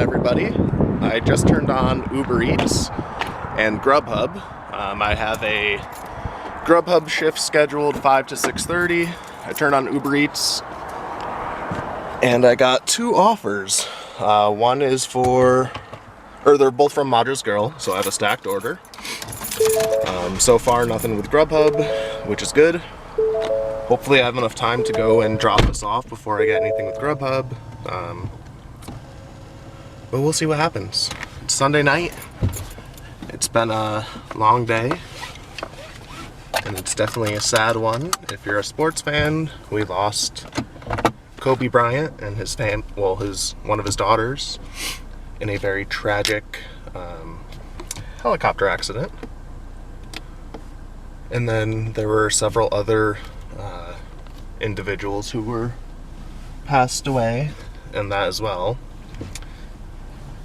everybody. I just turned on UberEats and GrubHub. I have a GrubHub shift scheduled 5 to 6:30. I turned on UberEats and I got two offers. One is they're both from Madra's Girl, so I have a stacked order. So far nothing with GrubHub, which is good. Hopefully I have enough time to go and drop this off before I get anything with GrubHub. But we'll see what happens. It's Sunday night. It's been a long day. And it's definitely a sad one. If you're a sports fan, we lost Kobe Bryant and one of his daughters in a very tragic helicopter accident. And then there were several other individuals who were passed away in that as well.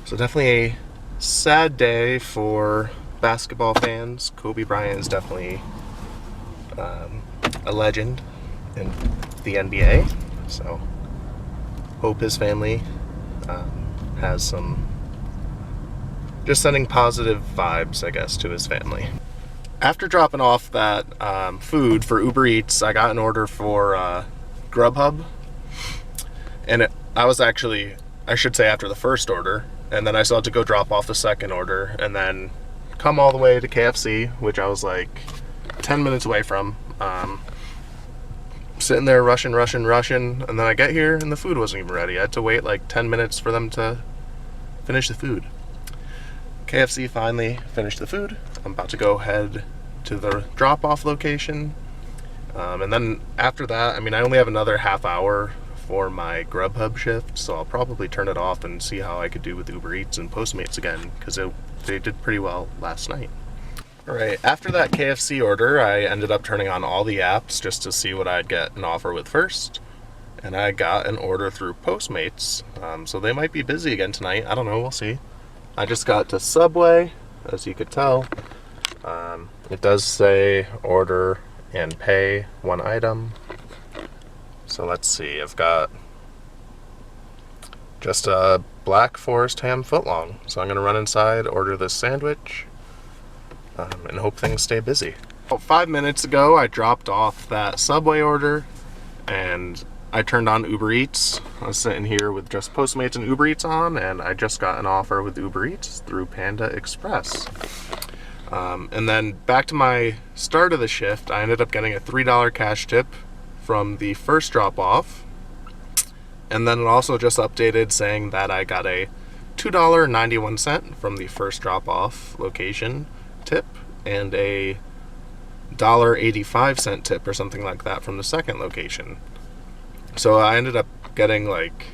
So definitely a sad day for basketball fans. Kobe Bryant is definitely a legend in the NBA. So hope his family has some, just sending positive vibes, I guess, to his family. After dropping off that food for Uber Eats, I got an order for GrubHub. And I should say after the first order, and then I still had to go drop off the second order and then come all the way to KFC, which I was like 10 minutes away from. Sitting there rushing, and then I get here and the food wasn't even ready. I had to wait like 10 minutes for them to finish the food. KFC finally finished the food. I'm about to go head to the drop-off location. And then after that, I only have another half hour for my GrubHub shift, so I'll probably turn it off and see how I could do with Uber Eats and PostMates again, because they did pretty well last night. Alright, after that KFC order, I ended up turning on all the apps just to see what I'd get an offer with first. And I got an order through PostMates, so they might be busy again tonight. I don't know, we'll see. I just got to Subway, as you could tell. It does say order and pay one item. So let's see, I've got just a Black Forest ham footlong. So I'm gonna run inside, order this sandwich, and hope things stay busy. About 5 minutes ago, I dropped off that Subway order and I turned on Uber Eats. I was sitting here with just PostMates and Uber Eats on, and I just got an offer with Uber Eats through Panda Express. And then back to my start of the shift, I ended up getting a $3 cash tip from the first drop-off. And then it also just updated saying that I got a $2.91 from the first drop-off location tip and a $1.85 tip or something like that from the second location. So I ended up getting like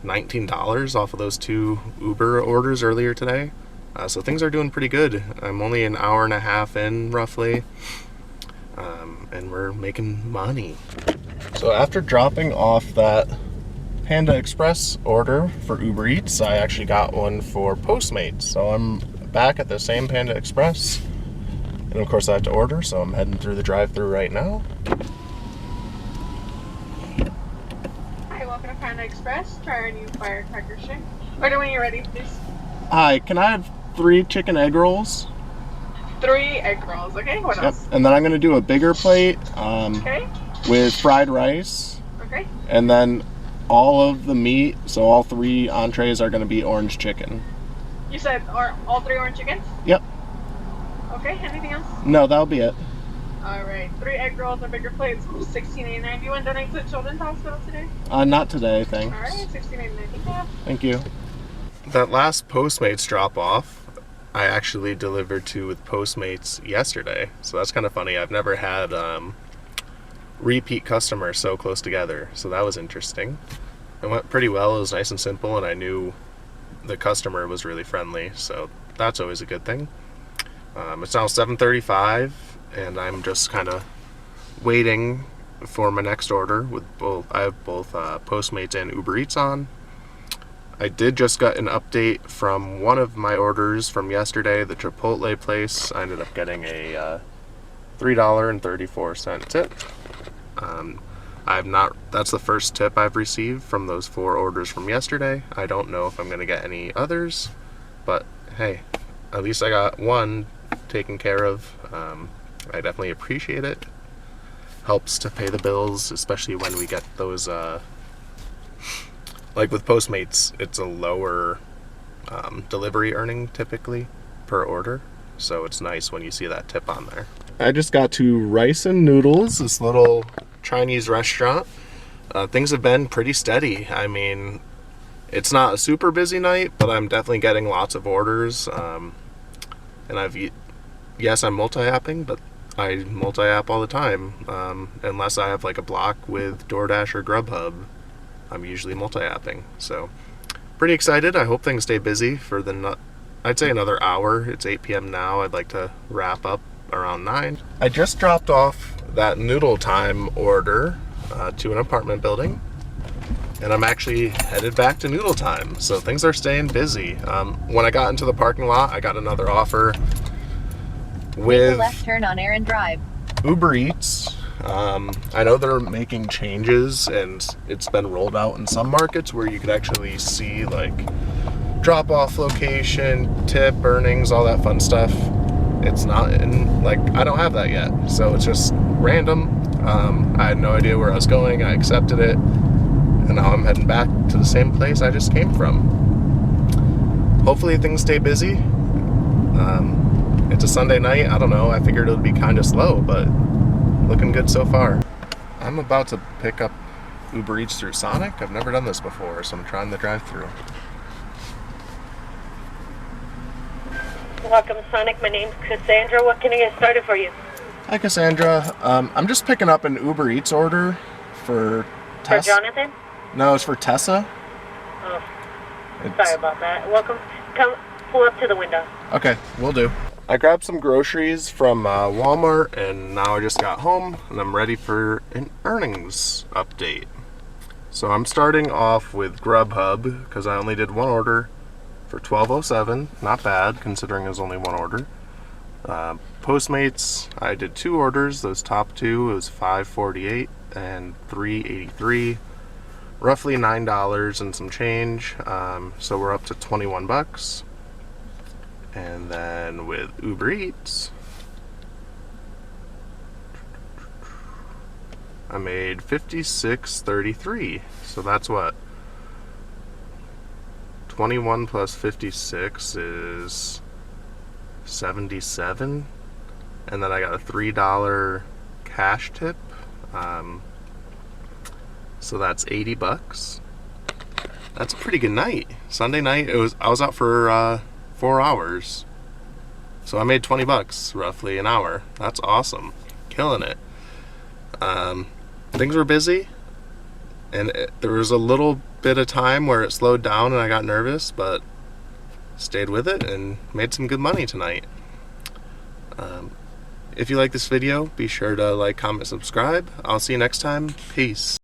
$19 off of those two Uber orders earlier today. So things are doing pretty good. I'm only an hour and a half in, roughly, and we're making money. So after dropping off that Panda Express order for Uber Eats, I actually got one for PostMates. So I'm back at the same Panda Express, and of course I have to order, so I'm heading through the drive-thru right now. Welcome to Panda Express. Try our new firecracker shake. Order when you're ready, please. Hi, can I have 3 chicken egg rolls? 3 egg rolls, okay? What else? And then I'm gonna do a bigger plate okay. with fried rice. Okay. And then all of the meat, so all 3 entrees are gonna be orange chicken. You said all 3 orange chickens? Yep. Okay, anything else? No, that'll be it. Alright, 3 egg rolls and bigger plates, $16.89. Do you want to donate to the Children's Hospital today? Not today, thanks. Alright, $16.89. Thank you. That last PostMates drop-off, I actually delivered to with PostMates yesterday. So that's kind of funny. I've never had repeat customers so close together. So that was interesting. It went pretty well. It was nice and simple, and I knew the customer was really friendly. So that's always a good thing. It's now 7:35. And I'm just kind of waiting for my next order with I have both PostMates and Uber Eats on. I did just get an update from one of my orders from yesterday, the Chipotle place. I ended up getting a $3.34 tip. That's the first tip I've received from those 4 orders from yesterday. I don't know if I'm going to get any others, but hey, at least I got one taken care of. I definitely appreciate it. Helps to pay the bills, especially when we get those, like with Postmates, it's a lower delivery earning typically per order. So it's nice when you see that tip on there. I just got to Rice and Noodles, this little Chinese restaurant. Things have been pretty steady. I mean, it's not a super busy night, but I'm definitely getting lots of orders. And yes, I'm multi-apping, but I multi-app all the time. Unless I have like a block with DoorDash or GrubHub, I'm usually multi-apping. So pretty excited. I hope things stay busy for I'd say another hour. It's 8 p.m. now. I'd like to wrap up around 9. I just dropped off that Noodle Time order to an apartment building, and I'm actually headed back to Noodle Time. So things are staying busy. When I got into the parking lot, I got another offer with Make a left turn on Aaron Drive. UberEats. I know they're making changes, and it's been rolled out in some markets where you could actually see like drop-off location, tip, earnings, all that fun stuff. It's not in, like, I don't have that yet, so it's just random. I had no idea where I was going. I accepted it, and now I'm heading back to the same place I just came from. Hopefully things stay busy. It's a Sunday night. I don't know. I figured it would be kind of slow, but looking good so far. I'm about to pick up Uber Eats through Sonic. I've never done this before, so I'm trying the drive-thru. Welcome, Sonic. My name's Cassandra. What can I get started for you? Hi, Cassandra. I'm just picking up an Uber Eats order for For Jonathan? No, it's for Tessa. Oh, sorry about that. Welcome. Come, pull up to the window. Okay, will do. I grabbed some groceries from Walmart, and now I just got home, and I'm ready for an earnings update. So I'm starting off with GrubHub, because I only did one order for $12.07. Not bad, considering it was only one order. Postmates, I did 2 orders. Those top 2, it was $5.48 and $3.83. Roughly $9 and some change. So we're up to $21. And then with Uber Eats, I made $56.33. So that's what? 21 plus 56 is 77. And then I got a $3 cash tip. So that's $80. That's a pretty good night. Sunday night, I was out for 4 hours. So I made $20 roughly an hour. That's awesome. Killing it. Things were busy, and there was a little bit of time where it slowed down and I got nervous, but stayed with it and made some good money tonight. If you like this video, be sure to like, comment, subscribe. I'll see you next time. Peace.